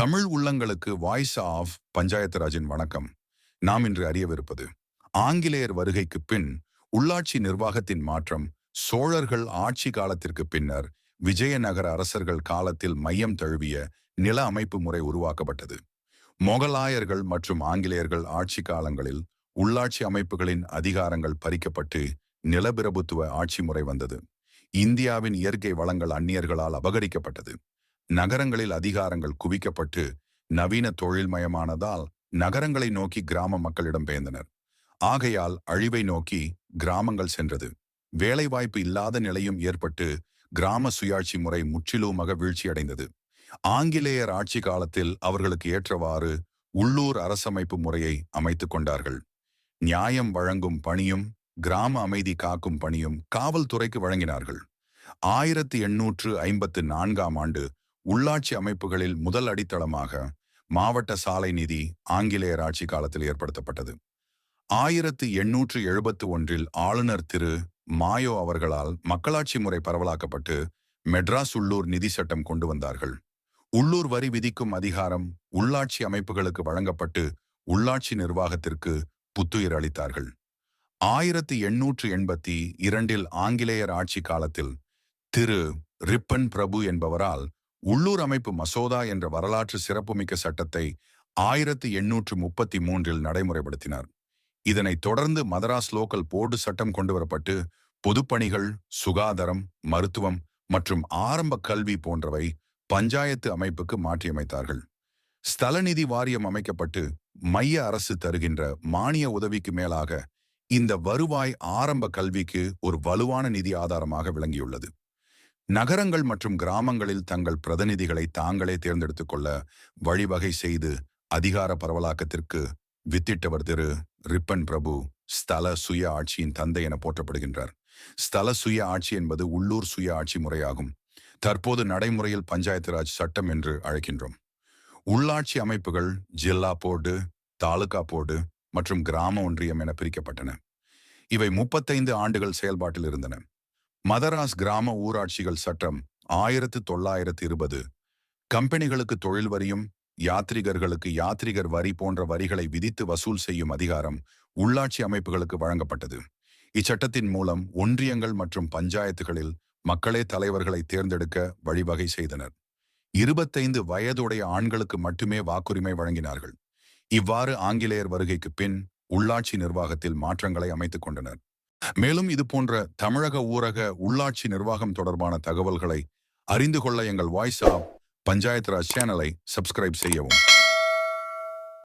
தமிழ் உள்ளங்களுக்கு voice of panchayat ராஜின் வணக்கம். நாம் இன்று அறியவிருப்பது ஆங்கிலேயர் வருகைக்கு பின் உள்ளாட்சி நிர்வாகத்தின் மாற்றம். சோழர்கள் ஆட்சி காலத்திற்கு பின்னர் விஜயநகர அரசர்கள் காலத்தில் மையம் தழுவிய நில அமைப்பு முறை உருவாக்கப்பட்டது. மொகலாயர்கள் மற்றும் ஆங்கிலேயர்கள் ஆட்சி காலங்களில் உள்ளாட்சி அமைப்புகளின் அதிகாரங்கள் பறிக்கப்பட்டு நிலப்பிரபுத்துவ ஆட்சி முறை வந்தது. இந்தியாவின் இயற்கை வளங்கள் அந்நியர்களால் அபகரிக்கப்பட்டது. நகரங்களில் அதிகாரங்கள் குவிக்கப்பட்டு நவீன தொழில்மயமானதால் நகரங்களை நோக்கி கிராம மக்களிடம் பெயர்ந்தனர். ஆகையால் அழிவை நோக்கி கிராமங்கள் சென்றது. வேலைவாய்ப்பு இல்லாத நிலையும் ஏற்பட்டு கிராம சுயாட்சி முறை முற்றிலுமாக வீழ்ச்சியடைந்தது. ஆங்கிலேயர் ஆட்சி காலத்தில் அவர்களுக்கு ஏற்றவாறு உள்ளூர் அரசமைப்பு முறையை அமைத்துக் கொண்டார்கள். நியாயம் வழங்கும் பணியும் கிராம அமைதி காக்கும் பணியும் காவல்துறைக்கு வழங்கினார்கள். 1854ஆம் ஆண்டு உள்ளாட்சி அமைப்புகளில் முதல் அடித்தளமாக மாவட்ட சாலை நிதி ஆங்கிலேயர் ஆட்சி காலத்தில் ஏற்படுத்தப்பட்டது. 1871இல் ஆளுநர் திரு மாயோ அவர்களால் மக்களாட்சி முறை பரவலாக்கப்பட்டு மெட்ராஸ் உள்ளூர் நிதி சட்டம் கொண்டு வந்தார்கள். உள்ளூர் வரி விதிக்கும் அதிகாரம் உள்ளாட்சி அமைப்புகளுக்கு வழங்கப்பட்டு உள்ளாட்சி நிர்வாகத்திற்கு புத்துயிர் அளித்தார்கள். 1882இல் ஆங்கிலேயர் ஆட்சி காலத்தில் திரு ரிப்பன் பிரபு என்பவரால் உள்ளூர் அமைப்பு மசோதா என்ற வரலாற்று சிறப்புமிக்க சட்டத்தை 1833இல் நடைமுறைப்படுத்தினார். இதனைத் தொடர்ந்து மதராஸ் லோக்கல் போர்டு சட்டம் கொண்டுவரப்பட்டு பொதுப்பணிகள், சுகாதாரம், மருத்துவம் மற்றும் ஆரம்ப கல்வி போன்றவை பஞ்சாயத்து அமைப்புக்கு மாற்றியமைத்தார்கள். ஸ்தலநிதி வாரியம் அமைக்கப்பட்டு மைய அரசு தருகின்ற மானிய உதவிக்கு மேலாக இந்த வருவாய் ஆரம்ப கல்விக்கு ஒரு வலுவான நிதி ஆதாரமாக விளங்கியுள்ளது. நகரங்கள் மற்றும் கிராமங்களில் தங்கள் பிரதிநிதிகளை தாங்களே தேர்ந்தெடுத்துக் கொள்ள வழிவகை செய்து அதிகார பரவலாக்கத்திற்கு வித்திட்டவர் திரு ரிப்பன் பிரபு ஸ்தல சுய ஆட்சியின் தந்தை என போற்றப்படுகின்றார். ஸ்தல சுய ஆட்சி என்பது உள்ளூர் சுய ஆட்சி முறையாகும். தற்போது நடைமுறையில் பஞ்சாயத்து ராஜ் சட்டம் என்று அழைக்கின்றோம். உள்ளாட்சி அமைப்புகள் ஜில்லா போர்டு, தாலுகா போர்டு மற்றும் கிராம ஒன்றியம் என பிரிக்கப்பட்டன. இவை 35 ஆண்டுகள் செயல்பாட்டில் இருந்தன. மதராஸ் கிராம ஊராட்சிகள் சட்டம் 1920 கம்பெனிகளுக்கு தொழில் வரியும் யாத்ரிகர்களுக்கு யாத்ரிகர் வரி போன்ற வரிகளை விதித்து வசூல் செய்யும் அதிகாரம் உள்ளாட்சி அமைப்புகளுக்கு வழங்கப்பட்டது. இச்சட்டத்தின் மூலம் ஒன்றியங்கள் மற்றும் பஞ்சாயத்துகளில் மக்களே தலைவர்களை தேர்ந்தெடுக்க வழிவகை செய்தனர். 25 வயதுடைய ஆண்களுக்கு மட்டுமே வாக்குரிமை வழங்கினார்கள். இவ்வாறு ஆங்கிலேயர் வருகைக்கு பின் உள்ளாட்சி நிர்வாகத்தில் மாற்றங்களை அமைத்துக் கொண்டனர். மேலும் இது போன்ற தமிழக ஊரக உள்ளாட்சி நிர்வாகம் தொடர்பான தகவல்களை அறிந்து கொள்ள எங்கள் வாய்ஸ் ஆஃப் பஞ்சாயத்து ராஜ் சேனலை சப்ஸ்கிரைப் செய்யவும்.